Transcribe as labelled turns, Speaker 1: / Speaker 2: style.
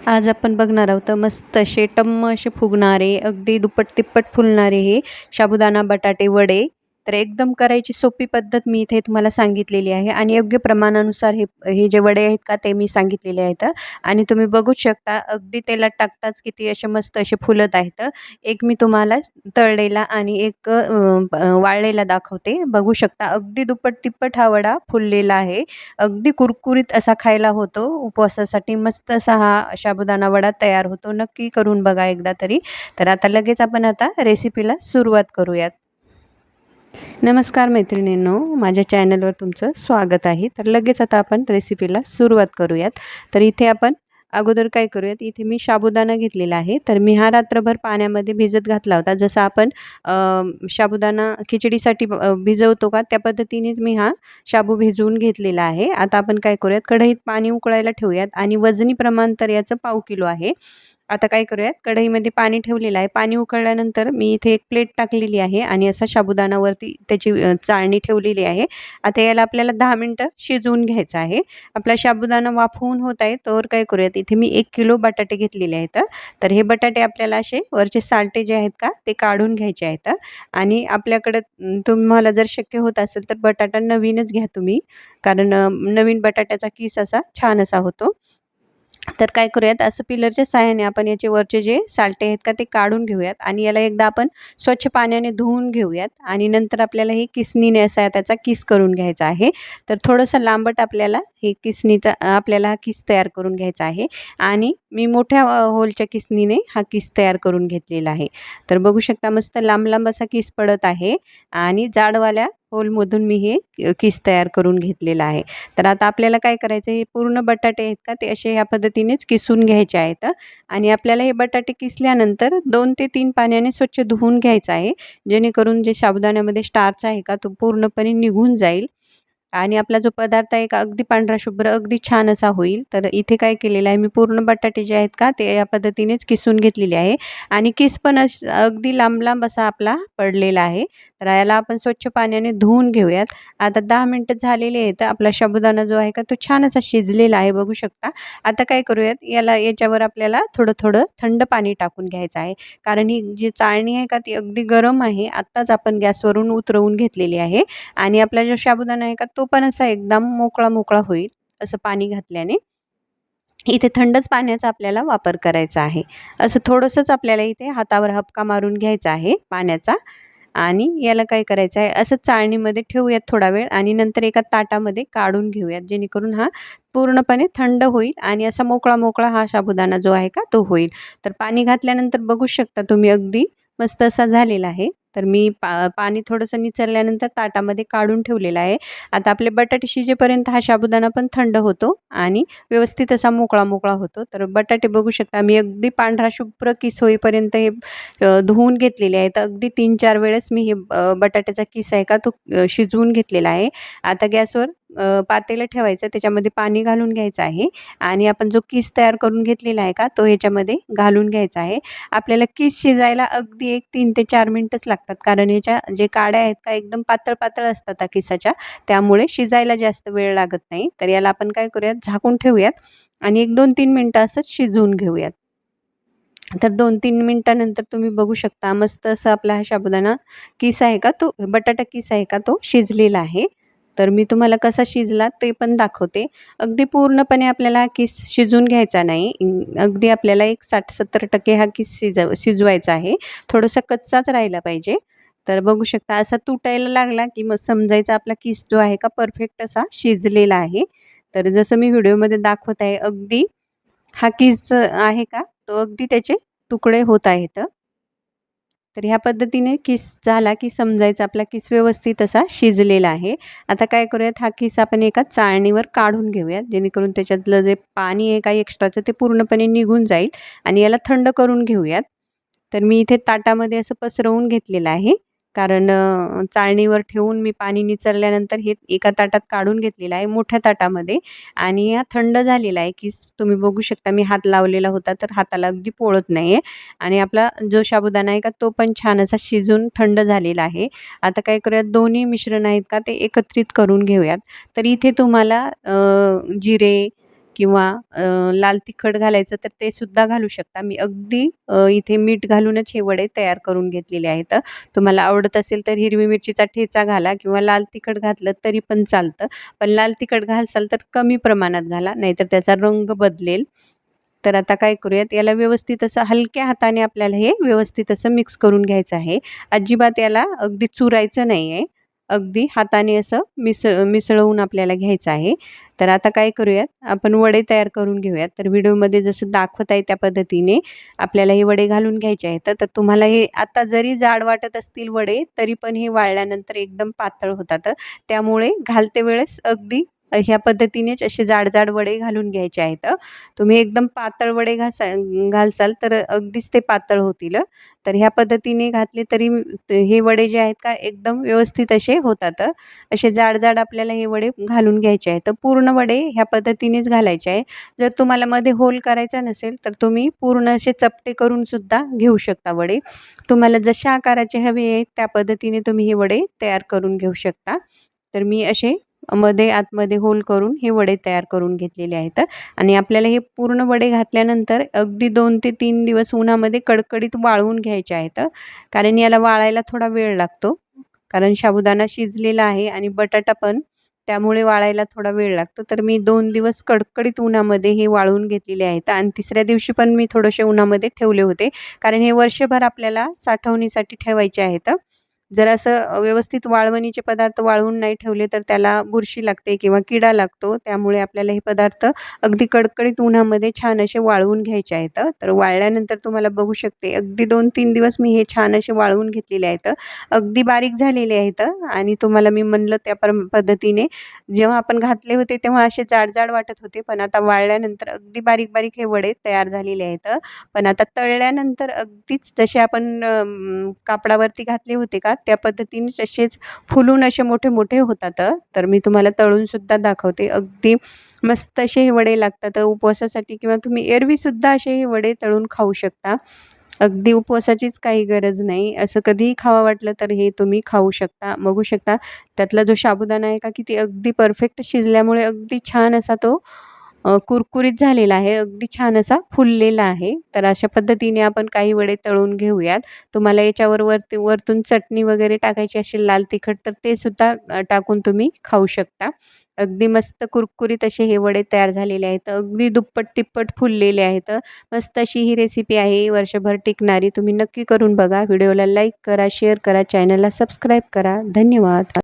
Speaker 1: आज आपण बघणार आहोत मस्त असे टम्म असे फुगणारे अगदी दुप्पट तिप्पट फुलणारे हे साबुदाणा बटाटे वडे. तर एकदम करायची सोपी पद्धत मी इथे तुम्हाला सांगितलेली आहे आणि योग्य प्रमाणानुसार हे हे जे वडे आहेत का ते मी सांगितलेले आहेत. आणि तुम्ही बघूच शकता अगदी तेलात टाकताच किती असे मस्त असे फुलत आहेत. एक मी तुम्हाला तळलेला आणि एक वाळलेला दाखवते. बघू शकता अगदी दुप्पट तिप्पट हा वडा फुललेला आहे. अगदी कुरकुरीत असा खायला होतो. उपवासासाठी मस्त असा हा साबुदाणा वडा तयार होतो. नक्की करून बघा एकदा तरी. तर आता लगेच आपण आता रेसिपीला सुरुवात करूयात. नमस्कार मैत्रिणींनो, माझ्या चॅनलवर तुमचं स्वागत आहे. तर लगेच आता आपण रेसिपीला सुरुवात करूयात. तर इथे आपण अगोदर काय करूयात, इथे मी साबुदाणा घेतलेला आहे. तर मी हा रात्रभर पाण्यामध्ये भिजत घातला होता. जसं आपण साबुदाणा खिचडीसाठी भिजवतो का त्या पद्धतीनेच मी हा शाबू भिजवून घेतलेला आहे. आता आपण काय करूयात, कढईत पाणी उकळायला ठेवूयात आणि वजनी प्रमाण तर याचं पाव किलो आहे. आता काय करूयात, कढईमध्ये पाणी ठेवलेलं आहे. पाणी उकळल्यानंतर मी इथे एक प्लेट टाकलेली आहे आणि असा साबुदाणावरती त्याची चाळणी ठेवलेली आहे. आता याला आपल्याला 10 मिनिटं शिजवून घ्यायचं आहे. आपला साबुदाणा वाफवून होत आहे तोवर काय करूयात, इथे मी 1 किलो बटाटे घेतलेले आहेत. तर हे बटाटे आपल्याला असे वरचे सालटे जे आहेत का ते काढून घ्यायचे आहेत. आणि आपल्याकडं तुम्हाला जर शक्य होत असेल तर बटाटा नवीनच घ्या तुम्ही, कारण नवीन बटाट्याचा किस असा छान असा होतो. तर काय करूयात, असं पिलरच्या सहाय्याने आपण याचे वरचे जे सालटे आहेत का ते काढून घेऊयात आणि याला एकदा आपण स्वच्छ पाण्याने धुवून घेऊयात आणि नंतर आपल्याला हे किसनीने असा त्याचा किस करून घ्यायचा आहे. तर थोडंसं लांबट आपल्याला हे किसनीचा आपल्याला हा किस तयार करून घ्यायचा आहे आणि मी मोठ्या होलच्या किसनीने हा किस तयार करून घेतलेला आहे. तर बघू शकता मस्त लांब लांब असा किस पडत आहे आणि जाडवाल्या होलमधून मी हे किस तयार करून घेतलेला आहे. तर आता आपल्याला काय करायचं, हे पूर्ण बटाटे आहेत का ते असे ह्या पद्धतीनेच किसून घ्यायचे आहेत. आणि आपल्याला हे बटाटे किसल्यानंतर 2 ते 3 पाण्याने स्वच्छ धुवून घ्यायचं आहे, जेणेकरून जे साबुदाण्यामध्ये स्टार्च आहे का तो पूर्णपणे निघून जाईल आणि आपला जो पदार्थ आहे का अगदी पांढरा शुभ्र अगदी छान असा होईल. तर इथे काय केलेलं आहे, मी पूर्ण बटाटे जे आहेत का ते या पद्धतीनेच किसून घेतलेले आहे आणि किस पण अगदी लांब लांब असा आपला पडलेला आहे. तर याला आपण स्वच्छ पाण्याने धुवून घेऊयात. आता 10 मिनिटं झालेली आहेत. आपला साबुदाणा जो आहे का तो छान असा शिजलेला आहे, बघू शकता. आता काय करूयात, याच्यावर आपल्याला थोडं थोडं थंड पाणी टाकून घ्यायचं आहे, कारण ही जी चाळणी आहे का ती अगदी गरम आहे. आत्ताच आपण गॅसवरून उतरवून घेतलेली आहे आणि आपला जो साबुदाणा आहे का तो पण असा एकदम मोकळा मोकळा होईल असं पाणी घातल्याने. इथे थंडच पाण्याचा आपल्याला वापर करायचा आहे. असं थोडंसंच आपल्याला इथे हातावर हपका मारून घ्यायचा आहे पाण्याचा आणि याला काय करायचं आहे, असं चाळणीमध्ये ठेवूयात थोडा वेळ आणि नंतर एका ताटामध्ये काढून घेऊयात, जेणेकरून हा पूर्णपणे थंड होईल आणि असा मोकळा मोकळा हा साबुदाणा जो आहे का तो होईल. तर पाणी घातल्यानंतर बघू शकता तुम्ही अगदी मस्त असा झालेला आहे. तर मी पाणी थोडंसं निचरल्यानंतर ताटामध्ये काढून ठेवलेलं आहे. आता आपले बटाटे शिजेपर्यंत हा साबुदाणा पण थंड होतो आणि व्यवस्थित असा मोकळा मोकळा होतो. तर बटाटे बघू शकता मी अगदी पांढरा शुभ्र किस होईपर्यंत हे धुवून घेतलेले आहेत. अगदी 3-4 वेळेस मी हे बटाट्याचा किस आहे का तो शिजवून घेतलेला आहे. आता गॅसवर पातेलं ठेवायचं, त्याच्यामध्ये पाणी घालून घ्यायचं आहे आणि आपण जो किस तयार करून घेतलेला आहे का तो ह्याच्यामध्ये घालून घ्यायचा आहे. आपल्याला किस शिजायला अगदी 1 3 ते 4 मिनिटच लागतात, कारण ह्याच्या जे काड्या आहेत का एकदम पातळ पातळ असतात त्या किसाच्या, त्यामुळे शिजायला जास्त वेळ लागत नाही. तर याला आपण काय करूयात, झाकून ठेवूयात आणि 1-2-3 मिनिटं असंच शिजवून घेऊयात. तर 2-3 मिनिटानंतर तुम्ही बघू शकता मस्त असा आपला हा साबुदाणा किस आहे का तो बटाटा किस आहे का तो शिजलेला आहे. तर मी तुम्हाला कसा शिजला ते पण दाखवते. अगदी पूर्णपणे आपल्याला हा किस शिजवून घ्यायचा नाही. अगदी आपल्याला एक 60-70% हा किस शिजवायचा आहे. थोडासा कच्चाच राहिला पाहिजे. तर बघू शकता असा तुटायला लागला की मग समजायचा आपला किस जो आहे का परफेक्ट असा शिजलेला आहे. तर जसं मी व्हिडिओमध्ये दाखवत आहे अगदी हा किस आहे का तो अगदी त्याचे तुकडे होत आहेत. तर ह्या पद्धतीने किस झाला की समजायचं आपला किस व्यवस्थित असा शिजलेला आहे. आता काय करूयात, हा किस आपण एका चाळणीवर काढून घेऊयात, जेणेकरून त्याच्यातलं जे पाणी आहे काही एक्स्ट्राचं ते पूर्णपणे निघून जाईल आणि याला थंड करून घेऊयात. तर मी इथे ताटामध्ये असं पसरवून घेतलेलं आहे, कारण चाळणीवर ठेवून मी पाणी निचरल्यानंतर हे एका ताटात काढून घेतलेलं आहे मोठ्या ताटामध्ये आणि हा थंड झालेला आहे किस. तुम्ही बघू शकता मी हात लावलेला होता तर हाताला अगदी पोळत नाही आहे आणि आपला जो साबुदाणा आहे का तो पण छान असा शिजून थंड झालेला आहे. आता काय करूयात, दोन्ही मिश्रण आहेत का ते एकत्रित करून घेऊयात. तर इथे तुम्हाला जिरे किंवा लाल तिखट घालायचं तर ते सुद्धा घालू शकता. मी अगदी इथे मीठ घालूनच हे वडे तयार करून घेतलेले आहेत. तुम्हाला आवडत असेल तर हिरवी मिरचीचा ठेचा घाला किंवा लाल तिखट घातलं तरी पण चालतं. पण लाल तिखट घालसाल तर कमी प्रमाणात घाला, नाहीतर त्याचा रंग बदलेल. तर आता काय करूयात, याला व्यवस्थित असं हलक्या हाताने आपल्याला हे व्यवस्थित असं मिक्स करून घ्यायचं आहे. अजिबात याला अगदी चुरायचं नाही आहे. अगदी हाताने असं मिसळवून आपल्याला घ्यायचं आहे. तर आता काय करूयात, आपण वडे तयार करून घेऊयात. तर व्हिडिओमध्ये जसं दाखवत आहे त्या पद्धतीने आपल्याला हे वडे घालून घ्यायचे आहेत. तर तुम्हाला हे आता जरी जाड वाटत असतील वडे, तरी पण हे वाळल्यानंतर एकदम पातळ होतात. त्यामुळे घालते वेळेस अगदी ह्या पद्धतीनेच असे जाड-जाड वडे घालून घ्यायचे आहेत. तुम्ही एकदम पातळ वडे घालसाल तर अगदीच ते पातळ होतील. तर ह्या पद्धतीने घातले तरी हे वडे जे आहेत का एकदम व्यवस्थित असे होतात. असे जाड-जाड आपल्याला हे वडे घालून घ्यायचे आहेत. तर पूर्ण वडे ह्या पद्धतीनेच घालायचे आहे. जर तुम्हाला मध्ये होल करायचा नसेल तर तुम्ही पूर्ण असे चपटे करून सुद्धा घेऊ शकता वडे. तुम्हाला जशा आकाराचे हवे आहेत त्या पद्धतीने तुम्ही हे वडे तयार करून घेऊ शकता. तर मी असे आतमध्ये होल करून हे वडे तयार करून घेतलेले आहेत. आणि आपल्याला हे पूर्ण वडे घातल्यानंतर अगदी 2 ते 3 दिवस उन्हामध्ये कडकडीत वाळवून घ्यायचे आहेत. कारण याला वाळायला थोडा वेळ लागतो. कारण साबुदाणा शिजलेला आहे आणि बटाटा पण, त्यामुळे वाळायला थोडा वेळ लागतो. तर मी 2 दिवस कडकडीत उन्हामध्ये हे वाळवून घेतलेले आहेत आणि तिसऱ्या दिवशी पण मी थोडेसे उन्हामध्ये ठेवले होते. कारण हे वर्षभर आपल्याला साठवणीसाठी ठेवायचे आहेत. जर असं व्यवस्थित वाळवणीचे पदार्थ वाळवून नाही ठेवले तर त्याला बुरशी लागते किंवा किडा लागतो. त्यामुळे आपल्याला हे पदार्थ अगदी कडकडीत उन्हामध्ये छान असे वाळवून घ्यायचे आहेत. तर वाळल्यानंतर तुम्हाला बघू शकते अगदी 2-3 दिवस मी हे छान असे वाळवून घेतलेले आहेत. अगदी बारीक झालेले आहेत आणि तुम्हाला मी म्हणलं त्या पद्धतीने जेव्हा आपण घातले होते तेव्हा असे जाड-जाड वाटत होते. पण आता वाळल्यानंतर अगदी बारीक-बारीक हे वडे तयार झालेले आहेत. पण आता तळल्यानंतर अगदीच जसे आपण कापडावरती घातले होते का त्या पद्धतीनेच असेच फुलून असे मोठे-मोठे होतात. तर मी तुम्हाला तळून सुद्धा दाखवते. अगदी मस्त असे हे वडे लागतात उपवासासाठी किंवा तुम्ही एरवी सुद्धा असे हे वडे तळून खाऊ शकता. अगदी उपवासाचीच काही गरज नाही. असं कधीही खावं वाटलं तर हे तुम्ही खाऊ शकता. बघू शकता त्यातला जो साबुदाणा आहे का किती अगदी परफेक्ट शिजल्यामुळे अगदी छान असा तो कुरकुरीत झालेला आहे. अगदी छान असा फुललेला आहे. तर अशा पद्धतीने आपण काही वडे तळून घेऊयात. तुम्हाला याच्यावर वरतून चटणी वगैरे टाकायची असेल लाल तिखट तर ते सुद्धा टाकून तुम्ही खाऊ शकता. अगदी मस्त कुरकुरीत असे हे वडे तयार झालेले आहेत. अगदी दुप्पट-तिप्पट फुललेले आहेत. मस्त अशी ही रेसिपी आहे वर्षभर टिकणारी. तुम्ही नक्की करून बघा. व्हिडिओला लाईक करा, शेअर करा, चॅनलला सबस्क्राईब करा. धन्यवाद.